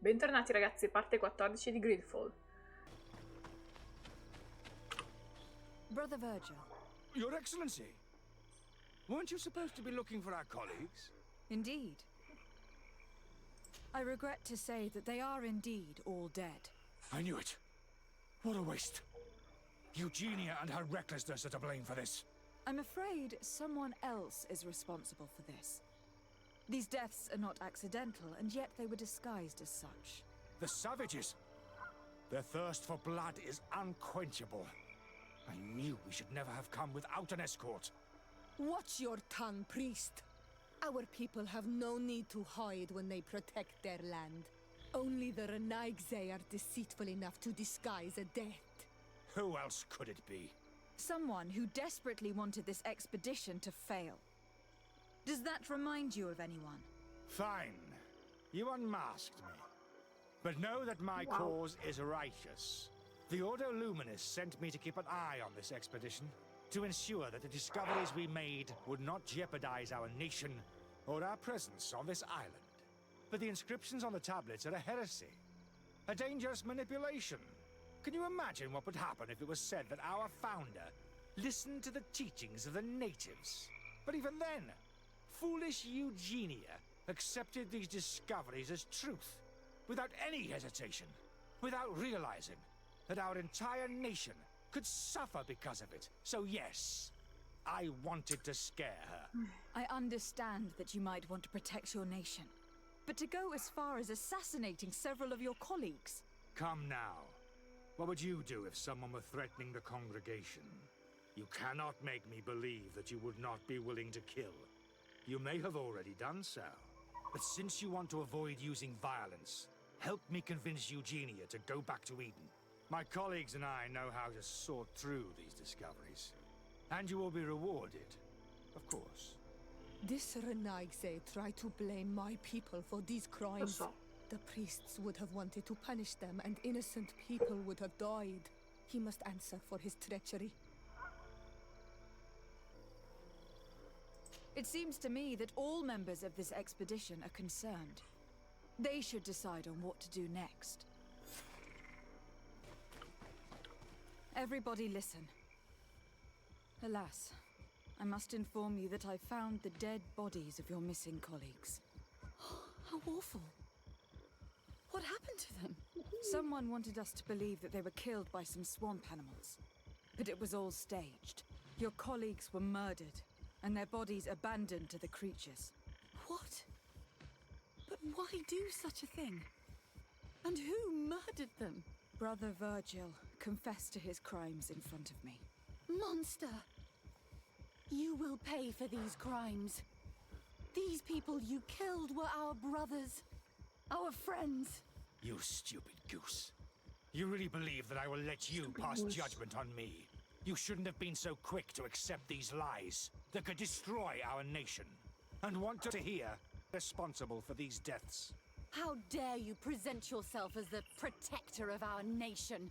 Bentornati ragazzi, parte 14 di GreedFall. Brother Virgil. Your Excellency! Weren't you supposed to be looking for our colleagues? Indeed. I regret to say that they are indeed all dead. I knew it. What a waste. Eugenia and her recklessness are to blame for this. I'm afraid someone else is responsible for this. These deaths are not accidental, and yet they were disguised as such. The savages! Their thirst for blood is unquenchable. I knew we should never have come without an escort. Watch your tongue, priest. Our people have no need to hide when they protect their land. Only the Renaigse are deceitful enough to disguise a death. Who else could it be? Someone who desperately wanted this expedition to fail. Does that remind you of anyone? Fine. You unmasked me. But know that my cause is righteous. The Ordo Luminis sent me to keep an eye on this expedition, to ensure that the discoveries we made would not jeopardize our nation or our presence on this island. But the inscriptions on the tablets are a heresy, a dangerous manipulation. Can you imagine what would happen if it was said that our founder listened to the teachings of the natives? But even then, foolish Eugenia accepted these discoveries as truth, without any hesitation, without realizing that our entire nation could suffer because of it. So yes, I wanted to scare her. I understand that you might want to protect your nation, but to go as far as assassinating several of your colleagues... Come now. What would you do if someone were threatening the congregation? You cannot make me believe that you would not be willing to kill. You may have already done so. But since you want to avoid using violence, help me convince Eugenia to go back to Eden. My colleagues and I know how to sort through these discoveries. And you will be rewarded, of course. This Renaigse tried to blame my people for these crimes. The priests would have wanted to punish them, and innocent people would have died. He must answer for his treachery. It seems to me that all members of this expedition are concerned. They should decide on what to do next. Everybody listen. Alas, I must inform you that I found the dead bodies of your missing colleagues. How awful. What happened to them? Someone wanted us to believe that they were killed by some swamp animals. But it was all staged. Your colleagues were murdered, and their bodies abandoned to the creatures. What? But why do such a thing? And who murdered them? Brother Virgil confessed to his crimes in front of me. Monster! You will pay for these crimes. These people you killed were our brothers. Our friends. You stupid goose. You really believe that I will let you pass judgment on me? You shouldn't have been so quick to accept these lies that could destroy our nation. And want to hear responsible for these deaths. How dare you present yourself as the protector of our nation?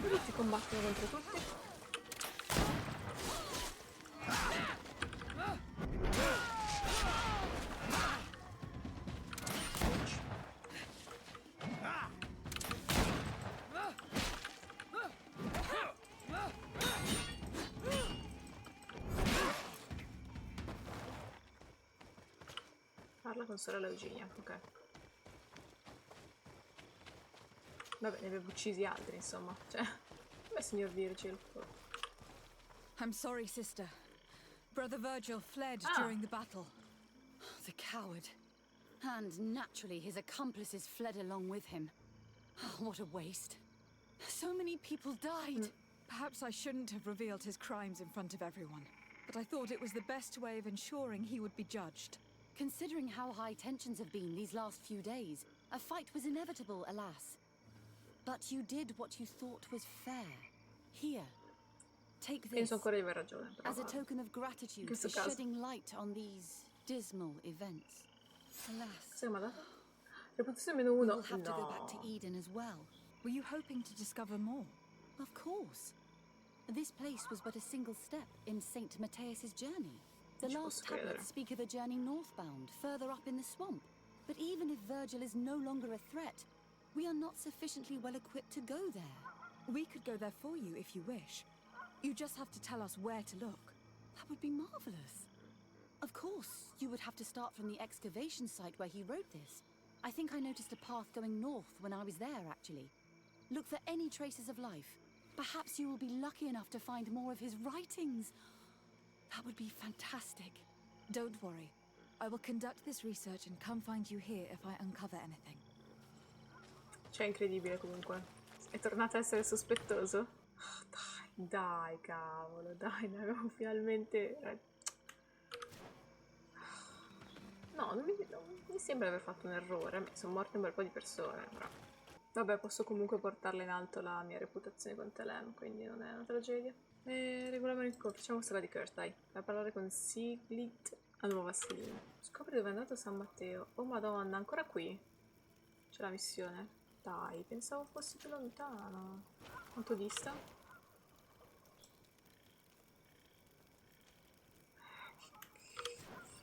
Tutti combattono contro tutti. Parla con sorella Eugenia, ok. Vabbè, ne avevo uccisi altri, insomma. Cioè, beh, signor Virgil. I'm sorry, sister. Brother Virgil fled during the battle. The coward. And naturally, his accomplices fled along with him. What a waste. So many people died. Perhaps I shouldn't have revealed his crimes in front of everyone, but I thought it was the best way of ensuring he would be judged. Considering how high tensions have been these last few days, a fight was inevitable, alas. But you did what you thought was fair. Here, take this as a token of gratitude for shedding light on these dismal events. Alas, reputazione -1. we'll have to go back to Eden as well. Were you hoping to discover more? Of course. This place was but a single step in Saint Matthias's journey. The last tablets speak of a journey northbound, further up in the swamp. But even if Virgil is no longer a threat, we are not sufficiently well equipped to go there. We could go there for you if you wish. You just have to tell us where to look. That would be marvelous. Of course, you would have to start from the excavation site where he wrote this. I think I noticed a path going north when I was there, actually. Look for any traces of life. Perhaps you will be lucky enough to find more of his writings. That would be fantastic. Don't worry. I will conduct this research and come find you here if I uncover anything. Cioè, incredibile comunque. È tornato a essere sospettoso? Dai, cavolo, dai, ne avevo finalmente... No, non mi sembra aver fatto un errore. Sono morte un bel po' di persone, però... Vabbè, posso comunque portarla in alto la mia reputazione con Telem, quindi non è una tragedia. E regoliamo il corso, facciamo questa di Kurt, dai. Vai a parlare con Sigrid a Nuova Selina. Scopri dove è andato San Matteo. Oh madonna, ancora qui? C'è la missione? Dai, pensavo fossi più lontano. Quanto dista?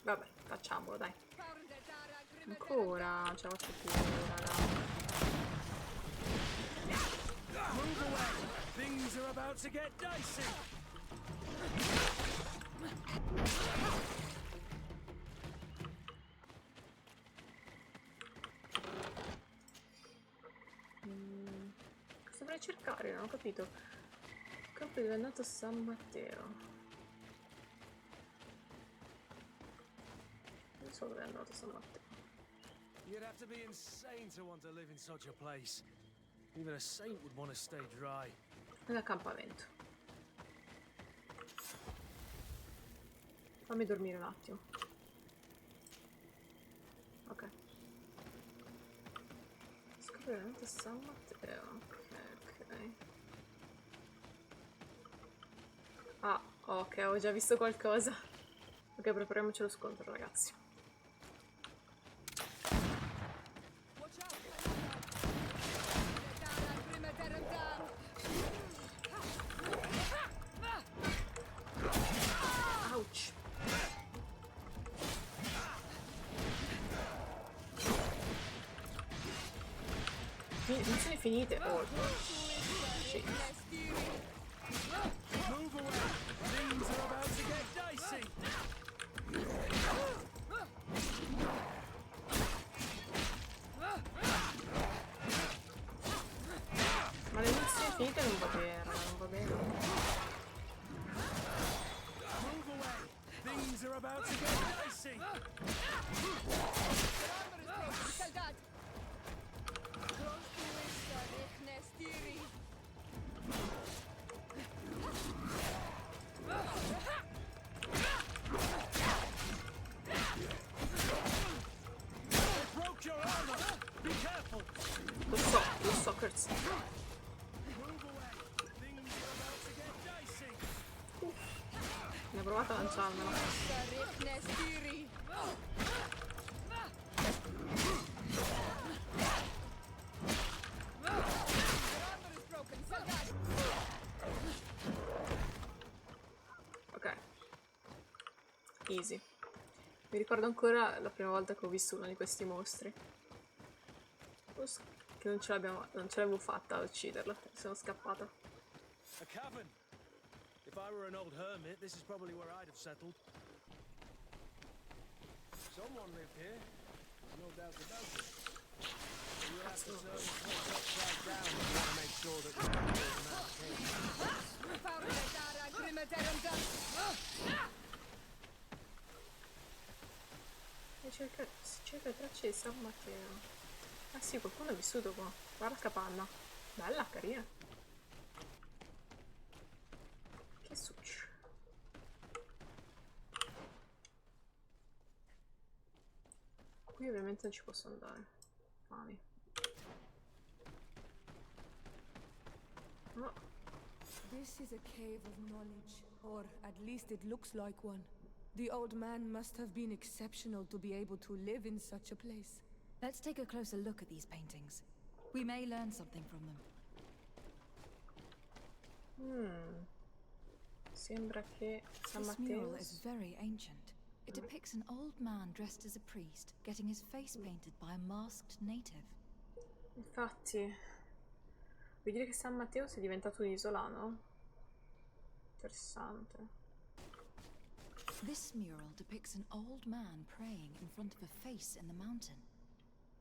Vabbè, facciamolo, dai. Ancora, ce la faccio più, raga. Move away! Things are about to get dicey! Cosa dovrei cercare? Non ho capito. Campo dove è andato San Matteo. Non so dove è andato San Matteo. You'd have to be insane to want to live in such a place. Even a saint would want to stay dry. Nell'accampamento. Fammi dormire un attimo. Ok. Scoprire veramente San Matteo. Ok. Ah, ok, ho già visto qualcosa. Ok, prepariamoci lo scontro, ragazzi. Ouch. Missioni finite. Oh, shit. Move away! Things are about to get dicey! Ma le missioni finite non va bene, raga, non va bene. Move away! Things are about to get dicey! Broke your armor! Be careful! Lo so, Kurtz. Move away! Things are about to get dicey! Ne ho provato a lanciarmelo. Ok. Easy. Mi ricordo ancora la prima volta che ho visto uno di questi mostri. Che non ce l'avevo fatta a ucciderlo. Sono scappata. A cavern! If I were an old hermit, this is probably where I'd have settled. Someone lived here. No doubt about it. You'll have to turn the place upside down if you want to make sure that we're not cerca tracce di San Matteo. Ah sì, qualcuno è vissuto qua. Guarda la capanna. Bella, carina. Che succede? Qui ovviamente non ci posso andare. Fami. No. This is a cave of knowledge, or at least it looks like one. The old man must have been exceptional to be able to live in such a place. Let's take a closer look at these paintings. We may learn something from them. Sembra che San This mural Matteo... is very ancient. It depicts an old man dressed as a priest, getting his face painted by a masked native. Infatti, vuoi dire che San Matteo sia diventato un isolano? Interessante. This mural depicts an old man praying in front of a face in the mountain.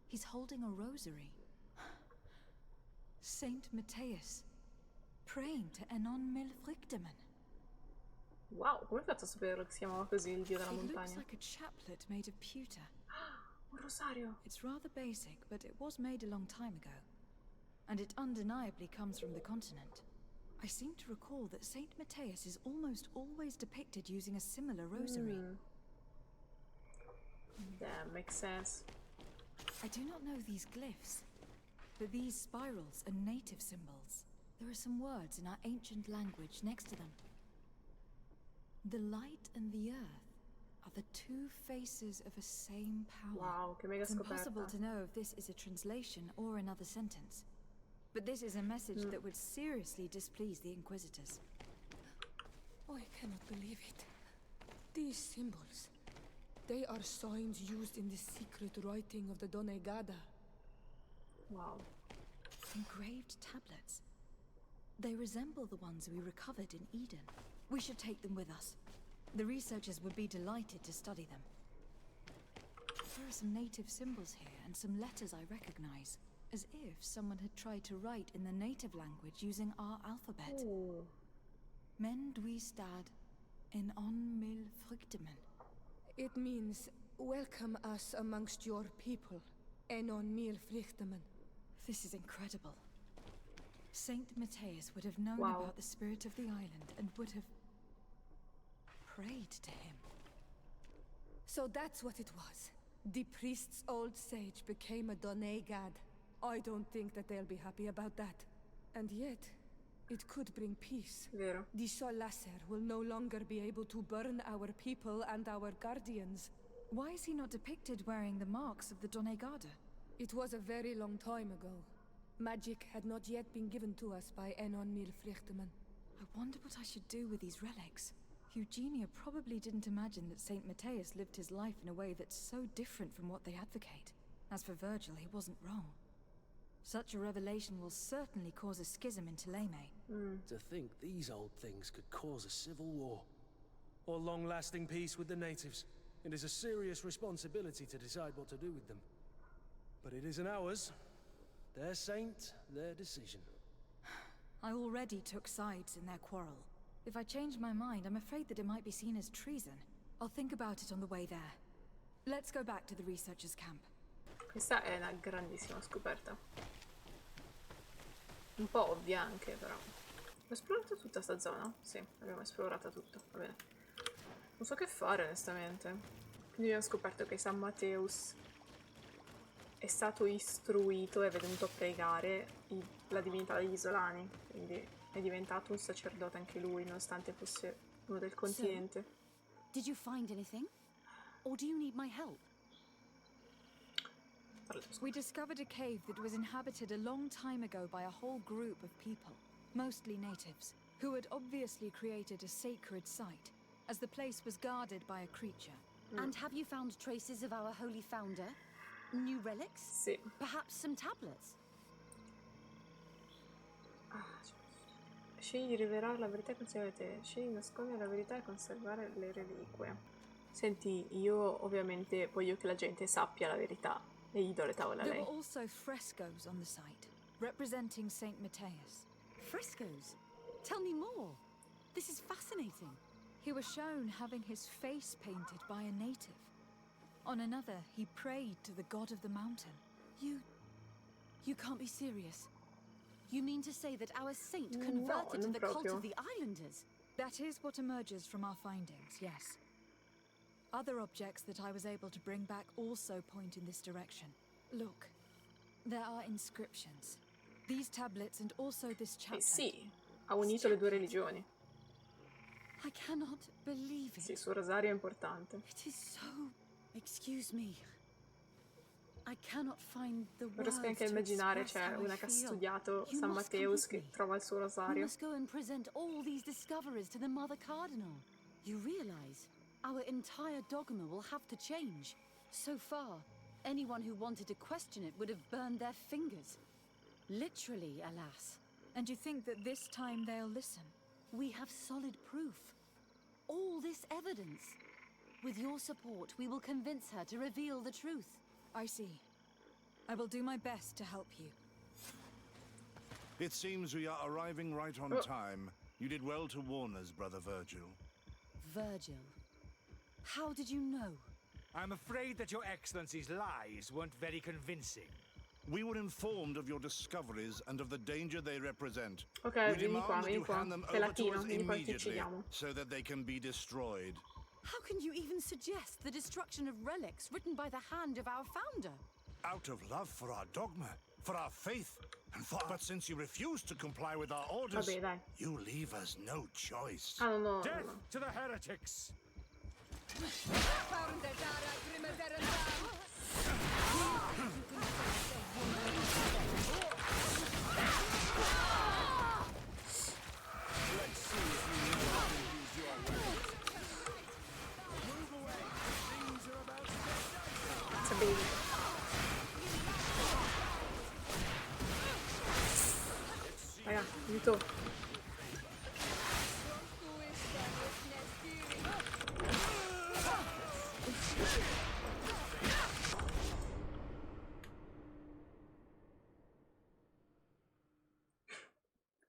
He's holding a rosary. Saint Matthias, praying to Enon Milfrichteman. Wow, come hai fatto a sapere che si chiamava così il dio della It looks montagna? like a chaplet made of pewter. Un rosario! It's rather basic, but it was made a long time ago. And it undeniably comes from the continent. I seem to recall that Saint Matthias is almost always depicted using a similar rosary. That makes sense. I do not know these glyphs, but these spirals are native symbols. There are some words in our ancient language next to them. The light and the earth are the two faces of a same power. Wow, che mega It's impossible scoperta. to know if this is a translation or another sentence. But this is a message that would seriously displease the Inquisitors. I cannot believe it. These symbols, they are signs used in the secret writing of the Donegada. Wow. Engraved tablets. They resemble the ones we recovered in Eden. We should take them with us. The researchers would be delighted to study them. There are some native symbols here and some letters I recognize, as if someone had tried to write in the native language using our alphabet. Ooh. Men duistad en on mil fruktemen. It means, welcome us amongst your people, Enon mil Frichtemen. This is incredible. Saint Matthias would have known Wow. about the spirit of the island and would have prayed to him. So that's what it was. The priest's old sage became a Donegad. I don't think that they'll be happy about that. And yet, it could bring peace. Vero. The Solasser will no longer be able to burn our people and our guardians. Why is he not depicted wearing the marks of the Donegada? It was a very long time ago. Magic had not yet been given to us by Enon mil Frichtemen. I wonder what I should do with these relics. Eugenia probably didn't imagine that Saint Matthias lived his life in a way that's so different from what they advocate. As for Virgil, he wasn't wrong. Such a revelation will certainly cause a schism in Ptolemy. To think these old things could cause a civil war. Or long-lasting peace with the natives. It is a serious responsibility to decide what to do with them. But it isn't ours. Their saint, their decision. I already took sides in their quarrel. If I change my mind, I'm afraid that it might be seen as treason. I'll think about it on the way there. Let's go back to the researchers' camp. Questa è una grandissima scoperta. Un po' ovvia anche, però. Ho esplorato tutta sta zona? Sì, abbiamo esplorata tutto, va bene. Non so che fare, onestamente. Quindi abbiamo scoperto che San Matteus è stato istruito e è venuto a pregare la divinità degli isolani. Quindi è diventato un sacerdote anche lui, nonostante fosse uno del continente. Did you find anything? Or do you need my help? We discovered a cave that was inhabited a long time ago by a whole group of people, mostly natives, who had obviously created a sacred site, as the place was guarded by a creature. And have you found traces of our holy founder? New relics? Sì. Perhaps some tablets? Scegli di rivelare la verità e conservare te. Scegli di nascondere la verità e conservare le reliquie. Senti, io ovviamente voglio che la gente sappia la verità e gli do le tavole a There lei. were also frescoes on the site, representing Saint Matthias. Frescoes? Tell me more. This is fascinating. He was shown having his face painted by a native. On another, he prayed to the god of the mountain. You can't be serious. You mean to say that our saint No, converted to non the cult proprio. of the islanders? That is what emerges from our findings, yes. Other objects that I was able to bring back also point in this direction. Look, there are inscriptions. These tablets and also this Eh chaplet. sì, ha unito le due religioni. I cannot believe it. Sì, il suo rosario è importante. It is so... Excuse me. I cannot find the Non riesco words neanche a to immaginare, express cioè, how I una che ha feel. studiato You San must Matteus come che with me. trova il suo We rosario. must go and present all these discoveries to the Mother Cardinal. You realize our entire dogma will have to change. So far, anyone who wanted to question it would have burned their fingers. Literally, alas. And you think that this time they'll listen? We have solid proof. All this evidence. With your support, we will convince her to reveal the truth. I see. I will do my best to help you. It seems we are arriving right on time. You did well to warn us, Brother Virgil. Virgil. How did you know? I'm afraid that your Excellency's lies weren't very convincing. We were informed of your discoveries and of the danger they represent. Ok, we vieni qua, demand that you hand them Sei over to latino, us vieni qua che ti immediately, uccidiamo. so that they can be destroyed. How can you even suggest the destruction of relics written by the hand of our founder? Out of love for our dogma, for our faith, and for... But since you refuse to comply with our orders, Vabbè, dai. you leave us no choice. Ah, no. Death to the heretics! Sapevi. Raga, aiuto.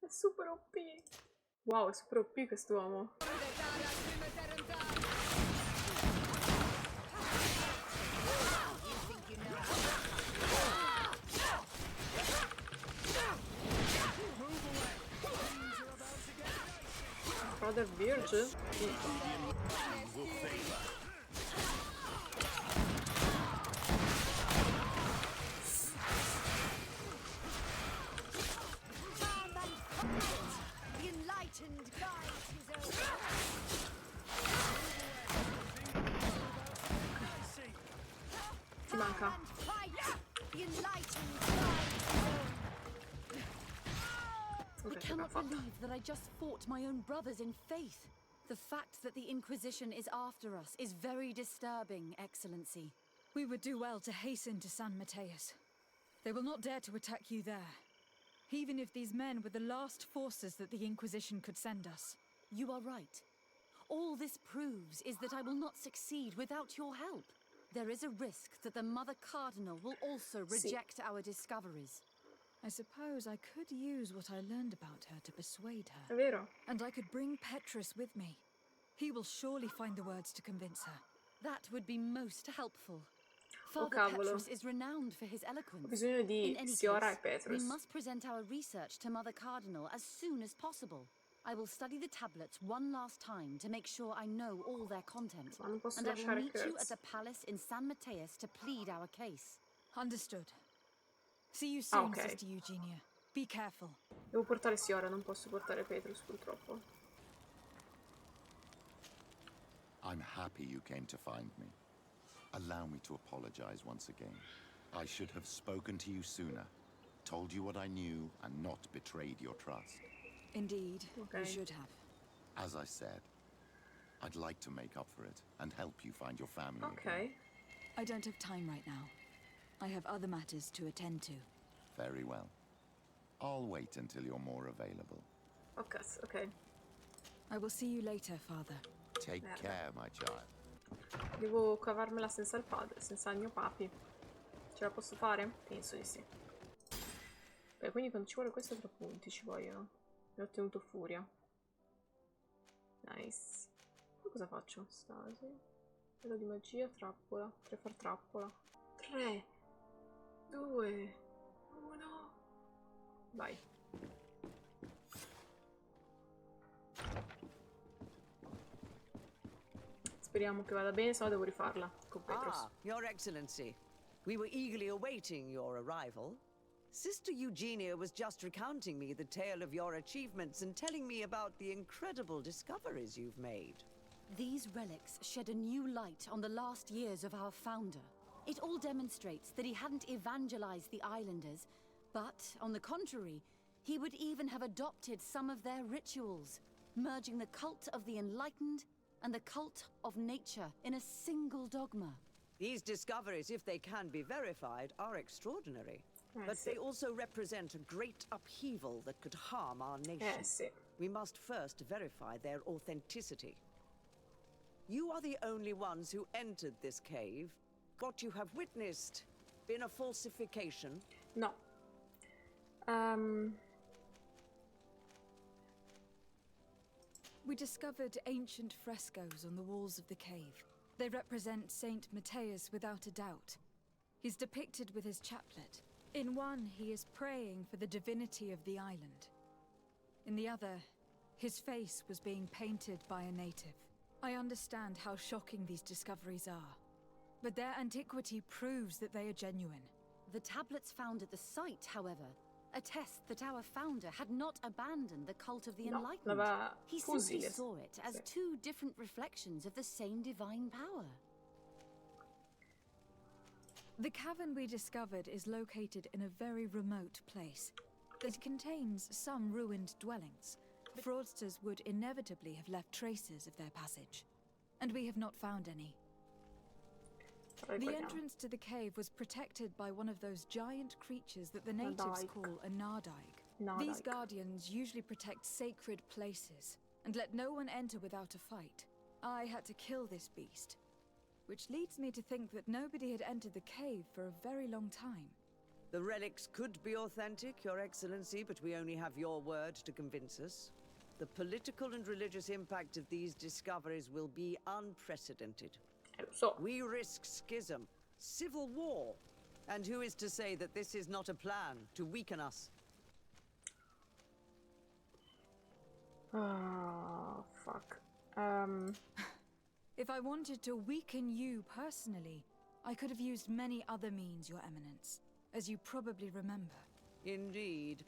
È super OP. Wow, è super OP quest'uomo. Brother Virgil? The enlightened guide his own. Ti manca. The enlightened guide his own. I cannot believe that I just fought my own brothers in faith. The fact that the Inquisition is after us is very disturbing, Excellency. We would do well to hasten to San Mateus. They will not dare to attack you there. Even if these men were the last forces that the Inquisition could send us. You are right. All this proves is that I will not succeed without your help. There is a risk that the Mother Cardinal will also reject our discoveries. I suppose I could use what I learned about her to persuade her. È vero? And I could bring Petrus with me. He will surely find the words to convince her. That would be most helpful. Father cavolo. Petrus is renowned for his Ho eloquence. bisogno di In any Siora e case, we Petrus. must present our research to Mother Cardinal as soon as possible. I will study the tablets one last time to make sure I know all their content. Ma non posso And I will lasciare meet you at Kurtz. the palace in San Mateus to plead our case. Understood. See you soon, Okay. Sister Eugenia. Be careful. Devo portare Siora, non posso portare Petrus purtroppo. I'm happy you came to find me. Allow me to apologize once again. I should have spoken to you sooner, told you what I knew, and not betrayed your trust. Indeed, Okay. you should have. As I said, I'd like to make up for it and help you find your family again. Ok. I don't have time right now. I have other matters to attend to. Very well. I'll wait until you're more available. Oh cazzo, ok. I will see you later, Father. Take Merda. care, my child. Devo cavarmela senza il padre, senza il mio papi. Ce la posso fare? Penso di sì. Beh, quindi quando ci vuole questo 3 punti ci vogliono. Ne ho ottenuto furia. Nice. Poi cosa faccio? Stasi. Quello di magia, trappola. 3 far trappola. 3, 2, 1. Vai. Speriamo che vada bene, se no devo rifarla con Petrus. Ah, Your Excellency. We were eagerly awaiting your arrival. Sister Eugenia was just recounting me the tale of your achievements and telling me about the incredible discoveries you've made. These relics shed a new light on the last years of our founder. It all demonstrates that he hadn't evangelized the islanders, but, on the contrary, he would even have adopted some of their rituals, merging the cult of the enlightened and the cult of nature in a single dogma. These discoveries, if they can be verified, are extraordinary. But they also represent a great upheaval that could harm our nation. We must first verify their authenticity. You are the only ones who entered this cave. What you have witnessed been a falsification? No. We discovered ancient frescoes on the walls of the cave. They represent Saint Matthias without a doubt. He's depicted with his chaplet. In one, he is praying for the divinity of the island. In the other, his face was being painted by a native. I understand how shocking these discoveries are, but their antiquity proves that they are genuine. The tablets found at the site, however, attest that our founder had not abandoned the cult of the enlightened. He simply saw it as two different reflections of the same divine power. The cavern we discovered is located in a very remote place. It contains some ruined dwellings. Fraudsters would inevitably have left traces of their passage, and we have not found any. The entrance to the cave was protected by one of those giant creatures that the natives call a nardaig. These guardians usually protect sacred places and let no one enter without a fight. I had to kill this beast, which leads me to think that nobody had entered the cave for a very long time. The relics could be authentic, Your Excellency, but we only have your word to convince us. The political and religious impact of these discoveries will be unprecedented. We risk schism, civil war, and who is to say that this is not a plan to weaken us? Oh, fuck. If I wanted to weaken you personally, I could have used many other means, Your Eminence, as you probably remember. Indeed.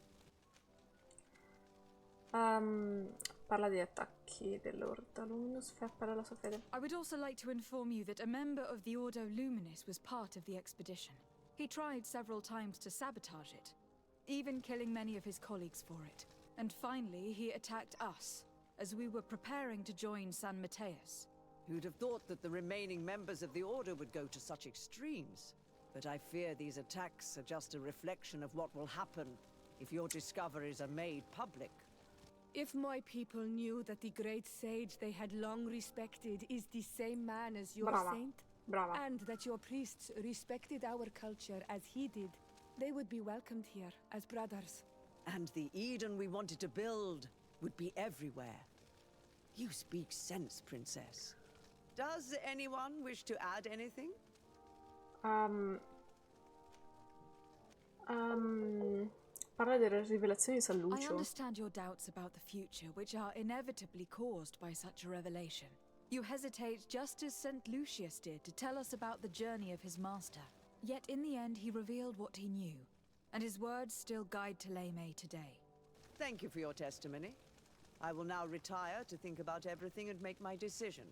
Parla di attacchi dell'Ordo Luminous, parla la sua fede. I would also like to inform you that a member of the Ordo Luminis was part of the expedition. He tried several times to sabotage it, even killing many of his colleagues for it. And finally, he attacked us, as we were preparing to join San Matthias. Who'd have thought that the remaining members of the Order would go to such extremes? But I fear these attacks are just a reflection of what will happen if your discoveries are made public. If my people knew that the great sage they had long respected is the same man as your saint, and that your priests respected our culture as he did, they would be welcomed here as brothers. And the Eden we wanted to build would be everywhere. You speak sense, Princess. Does anyone wish to add anything? Parla delle rivelazioni di San Lucio. I understand your doubts about the future, which are inevitably caused by such a revelation. You hesitate just as St. Lucius did to tell us about the journey of his master. Yet in the end he revealed what he knew, and his words still guide Thélème today. Thank you for your testimony. I will now retire to think about everything and make my decision.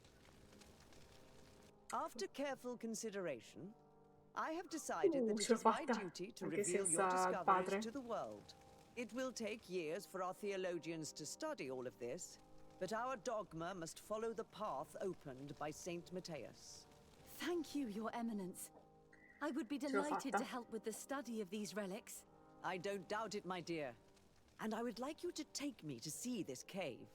After careful consideration, I have decided that it is my duty to reveal your discoveries to the world. It will take years for our theologians to study all of this, but our dogma must follow the path opened by Saint Matthias. Thank you, Your Eminence. I would be delighted to help with the study of these relics. I don't doubt it, my dear. And I would like you to take me to see this cave.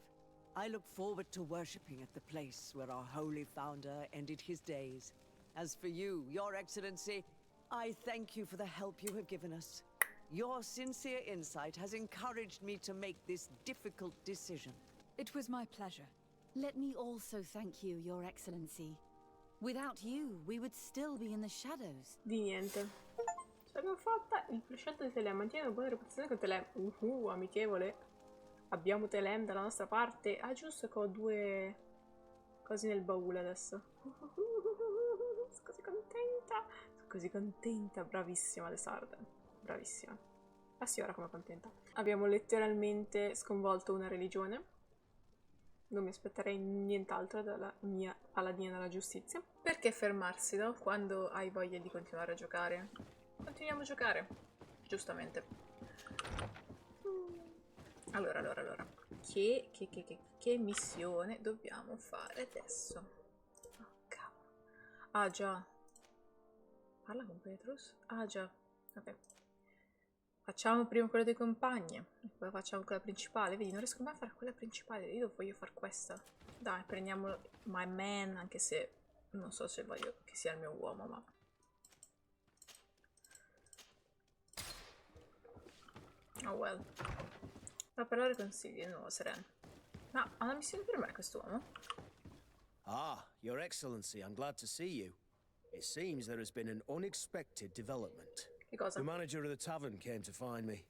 I look forward to worshipping at the place where our holy founder ended his days. As for you, Your Excellency, I thank you for the help you have given us. Your sincere insight has encouraged me to make this difficult decision. It was my pleasure. Let me also thank you, Your Excellency. Without you, we would still be in the shadows. Di niente. Ce l'abbiamo fatta. Il prescelto di Thélème mantiene una buona reputazione con Thélème. Amichevole. Abbiamo Thélème dalla nostra parte. Ah, giusto che ho due cose nel baule adesso. Sono così contenta. Sono così contenta. Bravissima le sarde. Bravissima. Ah sì, ora come contenta. Abbiamo letteralmente sconvolto una religione. Non mi aspetterei nient'altro dalla mia paladina della giustizia. Perché fermarsi, no? Quando hai voglia di continuare a giocare. Continuiamo a giocare. Giustamente. Allora. Che missione dobbiamo fare adesso? Oh, cavolo. Ah, già. Parla con Petrus? Ah, già. Ok. Facciamo prima quella dei compagni, poi facciamo quella principale. Vedi, non riesco mai a fare quella principale, io voglio fare questa. Dai, prendiamo my man, anche se non so se voglio che sia il mio uomo, ma... Oh well. Da parlare consigli di nuovo, Sereno. Ma ha una missione per me quest'uomo? Ah, Your Excellency, I'm glad to see you. It seems there has been an unexpected development. Che cosa? The manager of the tavern came to find me.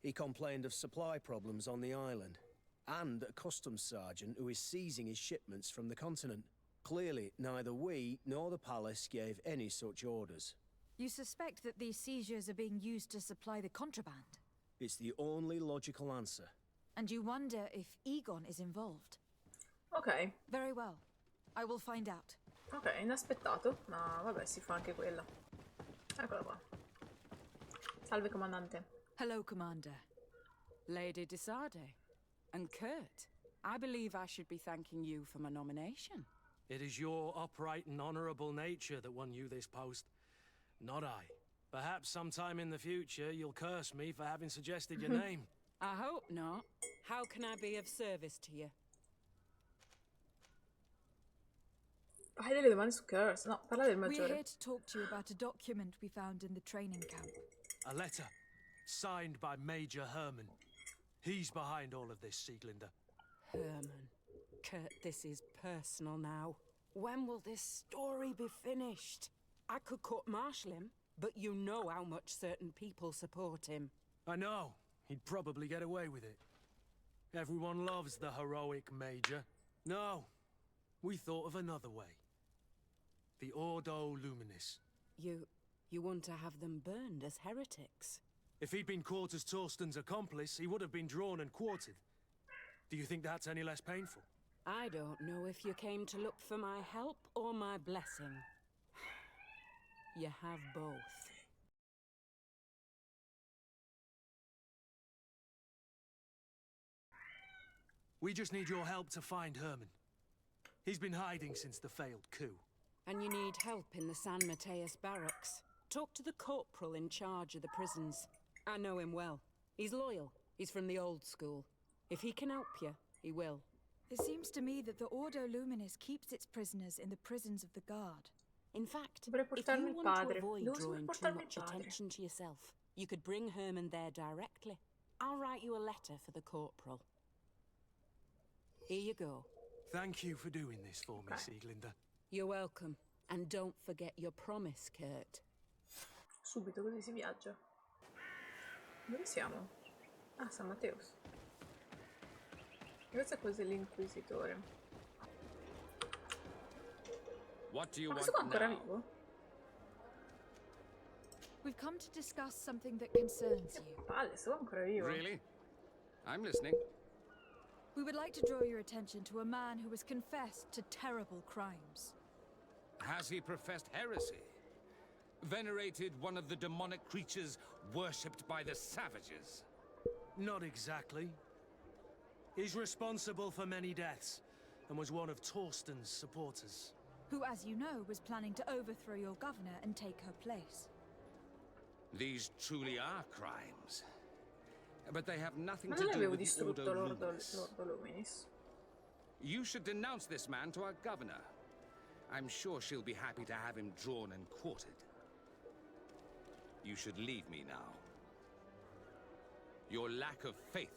He complained of supply problems on the island, and a customs sergeant who is seizing his shipments from the continent. Clearly, neither we nor the palace gave any such orders. You suspect that these seizures are being used to supply the contraband? It's the only logical answer. And you wonder if Egon is involved? Ok. Very well. I will find out. Ok, inaspettato, ma vabbè, si fa anche quello. Eccola qua. Salve, comandante. Hello, Commander. Lady Desarde. And Kurt. I believe I should be thanking you for my nomination. It is your upright and honorable nature that won you this post, not I. Perhaps sometime in the future you'll curse me for having suggested your name. I hope not. How can I be of service to you? Fai delle domande su Curse. No, parla del We're maggiore. here to talk to you about a document we found in the training camp. A letter signed by Major Herman. He's behind all of this, Sieglinder. Herman. Kurt, this is personal now. When will this story be finished? I could court-martial him, but you know how much certain people support him. I know. He'd probably get away with it. Everyone loves the heroic Major. No, we thought of another way. The Ordo Luminis. You want to have them burned as heretics? If he'd been caught as Torsten's accomplice, he would have been drawn and quartered. Do you think that's any less painful? I don't know if you came to look for my help or my blessing. You have both. We just need your help to find Herman. He's been hiding since the failed coup. And you need help in the San Mateus barracks. Talk to the corporal in charge of the prisons. I know him well. He's loyal. He's from the old school. If he can help you, he will. It seems to me that the Ordo Luminis keeps its prisoners in the prisons of the guard. In fact, Dovrei if portarmi you il want to padre. avoid Devo drawing too portarmi il much padre. attention to yourself, you could bring Herman there directly. I'll write you a letter for the corporal. Here you go. Thank you for doing this for me, Okay. Sieglinder. You're welcome. And don't forget your promise, Kurt. Subito, così si viaggia. Dove siamo? Ah, San Mateus. Questa cosa è l'inquisitore. What do you Ma want questo qua è ancora now? vivo? We've come to discuss something that concerns you. Palle, questo qua è ancora vivo. Really? I'm listening. We would like to draw your attention to a man who has confessed to terrible crimes. Has he professed heresy? Venerated one of the demonic creatures worshipped by the savages? Not exactly. He's responsible for many deaths, and was one of Torsten's supporters. Who, as you know, was planning to overthrow your governor and take her place. These truly are crimes. But they have nothing Ma to non do avevo with the distrutto Ordo l'Ordo Luminis. Luminis. You should denounce this man to our governor. I'm sure she'll be happy to have him drawn and quartered. You should leave me now. Your lack of faith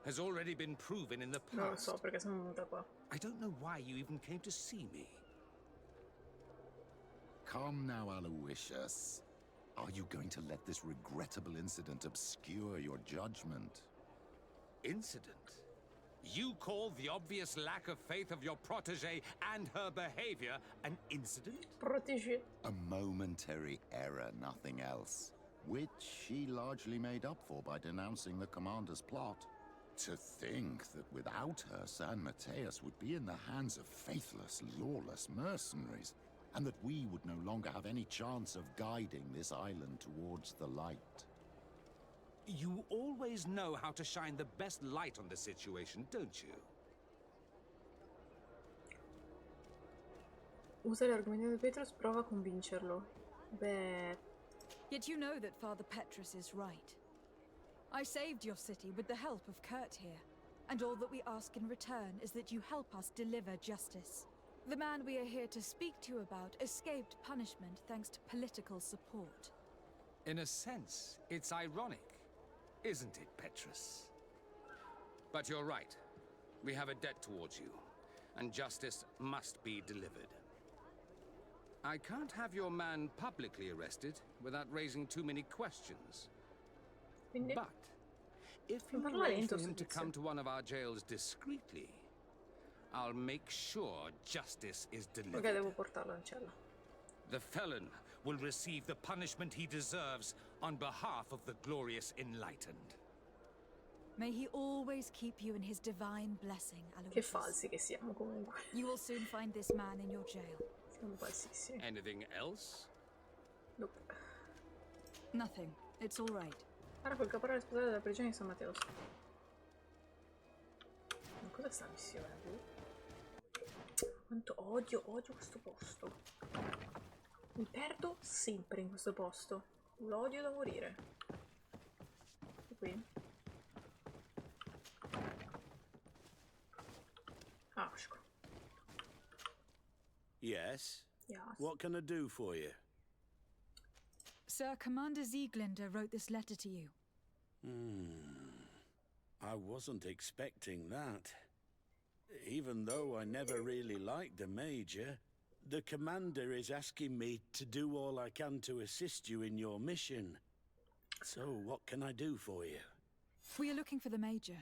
has already been proven in the Non lo past. so perché sono venuta qua. I don't know why you even came to see me. Come now, Aloysius. Are you going to let this regrettable incident obscure your judgment? Incident? You call the obvious lack of faith of your protege and her behavior an incident? Protégé. A momentary error, nothing else. Which she largely made up for by denouncing the commander's plot. To think that without her, San Mateus would be in the hands of faithless, lawless mercenaries, and that we would no longer have any chance of guiding this island towards the light. You always know how to shine the best light on the situation, don't you? Usa gli argomenti di Petrus, prova a convincerlo. Beh... Yet you know that Father Petrus is right. I saved your city with the help of Kurt here, and all that we ask in return is that you help us deliver justice. The man we are here to speak to you about escaped punishment thanks to political support. In a sense, it's ironic, isn't it, Petrus? But you're right. We have a debt towards you, and justice must be delivered. I can't have your man publicly arrested without raising too many questions. But if you arrange for him to come to one of our jails discreetly, I'll make sure justice is delivered. Ok, devo portarlo in cella. The felon will receive the punishment he deserves on behalf of the glorious enlightened. May he always keep you in his divine blessing, Aloysius. Che falsi che siamo comunque. You will soon find this man in your jail. Siamo falsissimi. Anything else? Nope. Nothing. It's all right. Guarda quel caporale sposato della prigione di San Matteo. Ma cos'è sta missione? Quanto odio questo posto. Mi perdo sempre in questo posto. Lo odio da morire. E qui? Ah, ecco. Yes? Yes. What can I do for you? Sir, Commander Sieglinder wrote this letter to you. I wasn't expecting that. Even though I never really liked the Major, the Commander is asking me to do all I can to assist you in your mission. So, what can I do for you? We are looking for the Major.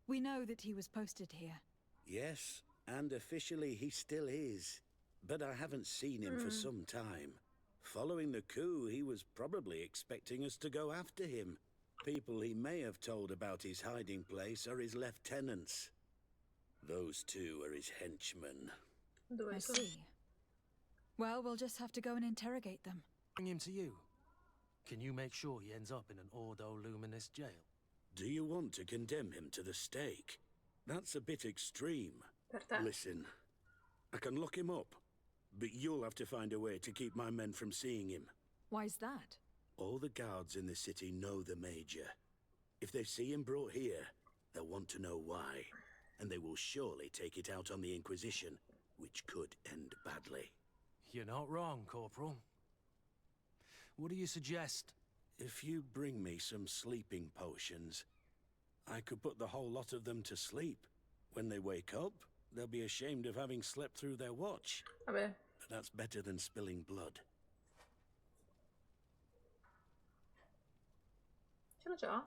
We know that he was posted here. Yes, and officially he still is. But I haven't seen him for some time. Following the coup, he was probably expecting us to go after him. People he may have told about his hiding place are his lieutenants. Those two are his henchmen. I see. Well, we'll just have to go and interrogate them. Bring him to you. Can you make sure he ends up in an Ordo Luminis jail? Do you want to condemn him to the stake? That's a bit extreme. Listen, I can lock him up, but you'll have to find a way to keep my men from seeing him. Why's that? All the guards in the city know the Major. If they see him brought here, they'll want to know why. And they will surely take it out on the Inquisition, which could end badly. You're not wrong, Corporal. What do you suggest? If you bring me some sleeping potions, I could put the whole lot of them to sleep. When they wake up, they'll be ashamed of having slept through their watch. Vabbè. But that's better than spilling blood. Ce l'ho già?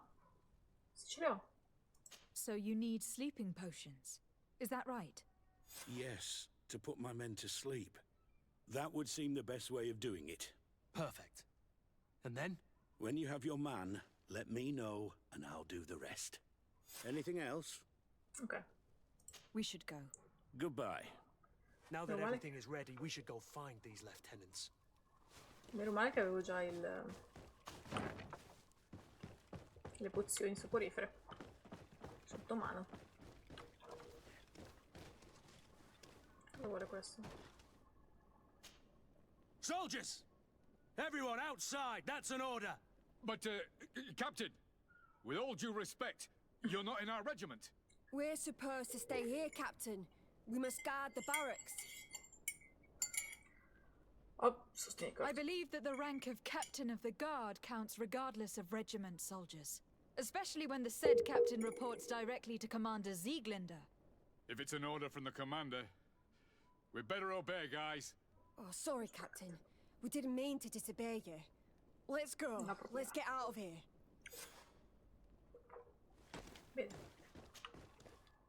Sì, ce l'ho. So you need sleeping potions. Is that right? Yes, to put my men to sleep. That would seem the best way of doing it. Perfect. And then? When you have your man, let me know, and I'll do the rest. Anything else? Ok. We should go. Goodbye. Now that everything is ready, we should go find these lieutenants. Meno male che avevo già le pozioni soporifere sotto mano. Cosa vuole questo? Soldiers! Everyone outside! That's an order! But, Captain, with all due respect, you're not in our regiment. We're supposed to stay here, Captain. We must guard the barracks. Oh, I believe that the rank of Captain of the Guard counts regardless of regiment soldiers. Especially when the said captain reports directly to Commander Sieglinder. If it's an order from the commander, we better obey, guys. Oh, sorry, Captain. We didn't mean to disobey you. Let's go. Let's get out of here.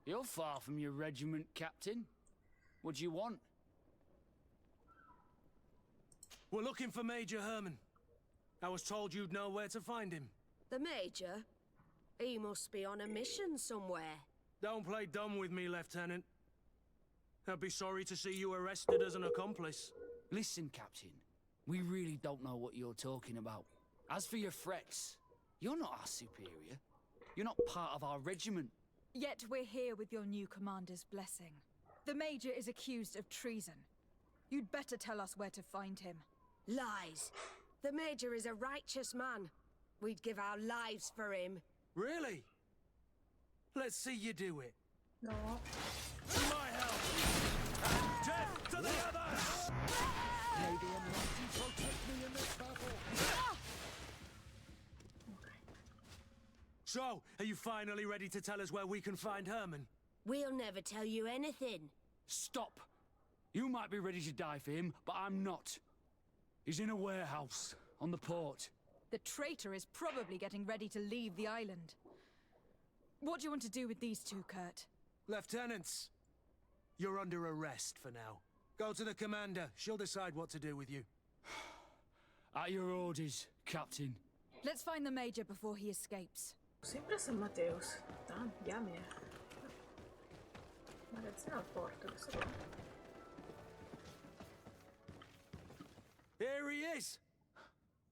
You're far from your regiment, Captain. What do you want? We're looking for Major Herman. I was told you'd know where to find him. The Major? He must be on a mission somewhere. Don't play dumb with me, Lieutenant. I'd be sorry to see you arrested as an accomplice. Listen, Captain. We really don't know what you're talking about. As for your threats, you're not our superior. You're not part of our regiment. Yet we're here with your new commander's blessing. The Major is accused of treason. You'd better tell us where to find him. Lies. The Major is a righteous man. We'd give our lives for him. Really? Let's see you do it. No. To my help! And death to the others! May the Almighty protect me in this battle! So, are you finally ready to tell us where we can find Herman? We'll never tell you anything. Stop! You might be ready to die for him, but I'm not. He's in a warehouse on the port. The traitor is probably getting ready to leave the island. What do you want to do with these two, Kurt? Lieutenants, you're under arrest for now. Go to the commander. She'll decide what to do with you. At your orders, Captain. Let's find the Major before he escapes. Sempre San Matteo's. Ah, diamine. Magazzino al porto, questo qua. Here he is!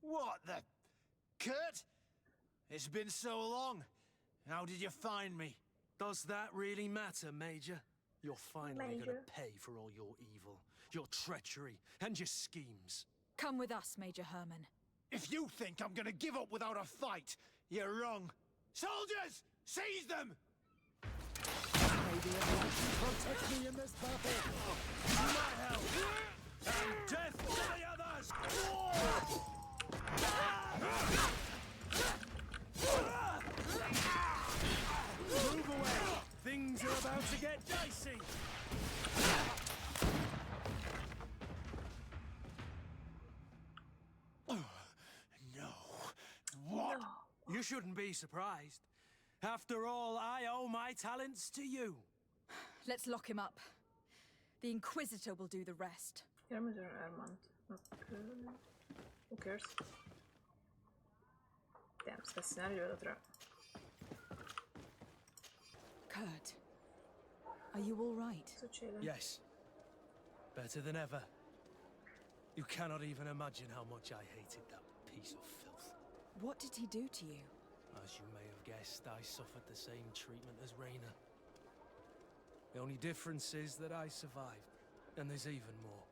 What the... Kurt? It's been so long. How did you find me? Does that really matter, Major? You're finally Major. gonna pay for all your evil, your treachery, and your schemes. Come with us, Major Herman. If you think I'm gonna give up without a fight, you're wrong. Soldiers! Seize them! May the Almighty protect me in this battle! To my help! And death to the others! Move away! Things are about to get dicey! No. What? No. You shouldn't be surprised. After all, I owe my talents to you. Let's lock him up. The Inquisitor will do the rest. Herman. Okay. Who cares? Damn, sta scenario livello 3. Kurt, are you all right? Succede? Yes. Better than ever. You cannot even imagine how much I hated that piece of filth. What did he do to you? As you may have guessed, I suffered the same treatment as Raina. The only difference is that I survived, and there's even more.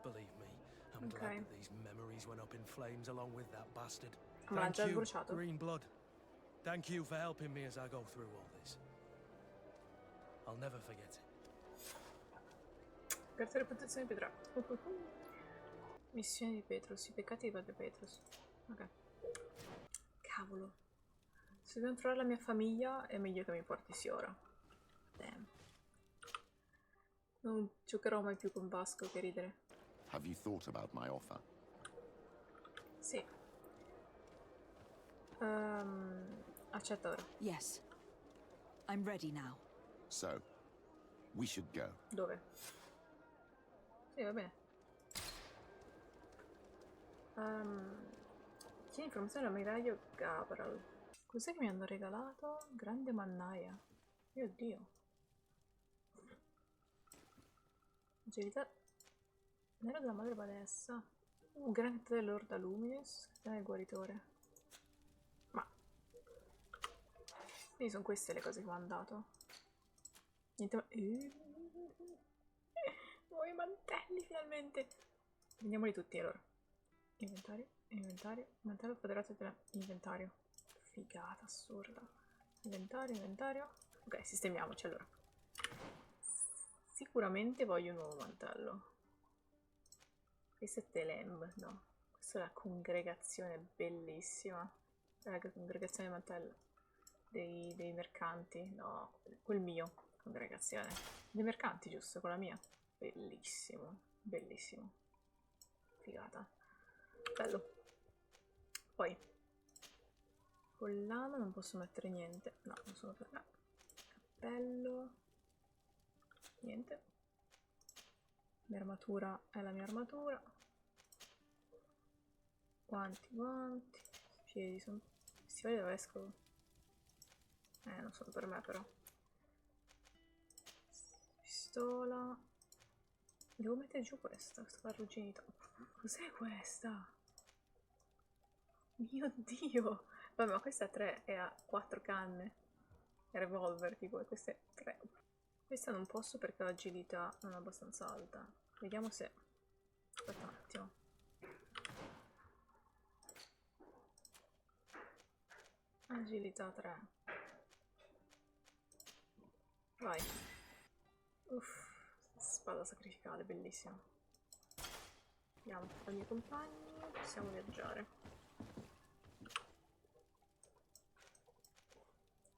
Believe me, I'm glad that these memories went up in flames along with that bastard. Thank you, Green Blood. Thank you for helping me as I go through all this. I'll never forget it. Carta reputazione di Petra. Missione di Petrus. I peccati di padre Petrus. Ok. Cavolo. Se devo trovare la mia famiglia è meglio che mi porti ora. Damn. Non giocherò mai più con Vasco, che ridere. Have you thought about my offer? Sì. Accetta ora. Yes. I'm ready now. So, we should go. Dove? Sì, va bene. Chiedi informazioni all'ammiraglio Gabral. Cos'è che mi hanno regalato? Grande mannaia. Mio Dio. Agilità. Nero della madre badessa. Granata dell'orda luminis. Del guaritore. Ma. Quindi sono queste le cose che mi hanno dato. Niente ma. Nuovi mantelli finalmente. Prendiamoli tutti allora. Inventario federato dell'inventario. Figata assurda. Inventario. Ok, sistemiamoci allora. Sicuramente voglio un nuovo mantello. Questo è Telem, no. Questa è la congregazione bellissima. La congregazione mantello. Dei mercanti. No, quel mio. Congregazione. Dei mercanti, giusto? Con la mia. Bellissimo. Bellissimo. Figata. Bello. Poi. Collana non posso mettere niente. No, non sono per me. Cappello. Niente. Mia armatura è la mia armatura. Guanti. Piedi sono. Stivali da vescovo. Non sono per me però. Pistola. Devo mettere giù questa farruginita. Cos'è questa? Mio Dio! Vabbè, ma questa è 3 e ha 4 canne. Revolver, tipo, e queste 3. Questa non posso perché l'agilità non è abbastanza alta. Vediamo se... Aspetta un attimo. Agilità 3. Vai. Uff, spada sacrificale, bellissima. Andiamo ai miei compagni, possiamo viaggiare.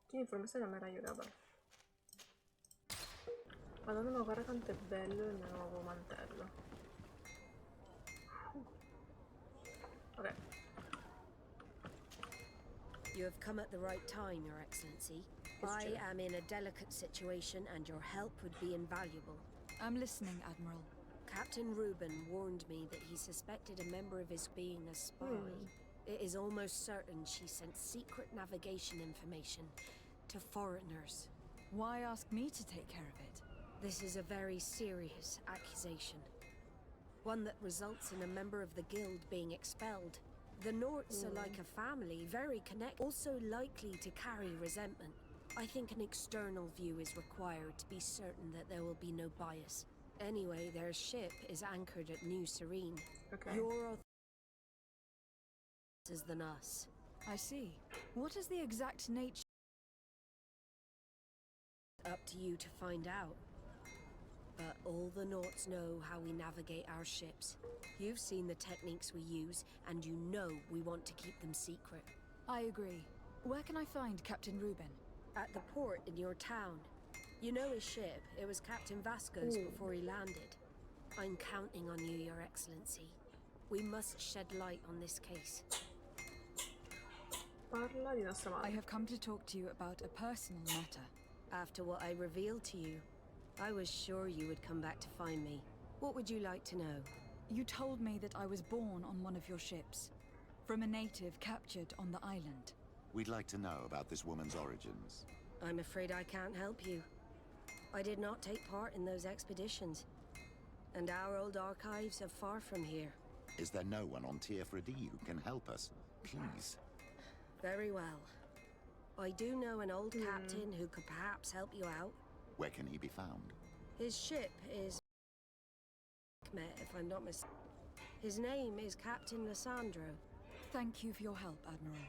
Tieni informazioni da Meraio Gabba. Madonna, ma guarda quanto è bello il mio nuovo mantello. Ok. You have come at the right time, Your Excellency. I am in a delicate situation and your help would be invaluable. I'm listening, Admiral. Captain Reuben warned me that he suspected a member of his being a spy. It is almost certain she sent secret navigation information to foreigners. Why ask me to take care of it? This is a very serious accusation. One that results in a member of the guild being expelled. The Norts are like a family, very connected, also likely to carry resentment. I think an external view is required to be certain that there will be no bias. Anyway, their ship is anchored at New Serene. Okay. Your authorities than us. I see. What is the exact nature? Up to you to find out. But all the Norts know how we navigate our ships. You've seen the techniques we use, and you know we want to keep them secret. I agree. Where can I find Captain Reuben? At the port in your town. You know his ship. It was Captain Vasco's before he landed. I'm counting on you, Your Excellency. We must shed light on this case. Parla di nostra madre. I have come to talk to you about a personal matter. After what I revealed to you, I was sure you would come back to find me. What would you like to know? You told me that I was born on one of your ships, from a native captured on the island. We'd like to know about this woman's origins. I'm afraid I can't help you. I did not take part in those expeditions. And our old archives are far from here. Is there no one on TF4D who can help us? Please. Very well. I do know an old captain who could perhaps help you out. Where can he be found? His ship is... if I'm not mistaken. His name is Captain Lissandro. Thank you for your help, Admiral.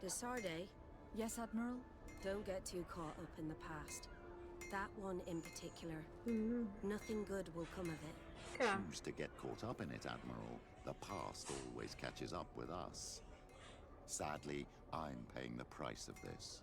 Desarde? Yes, Admiral? Don't get too caught up in the past. That one in particular. Nothing good will come of it. Choose to get caught up in it, Admiral. The past always catches up with us. Sadly, I'm paying the price of this.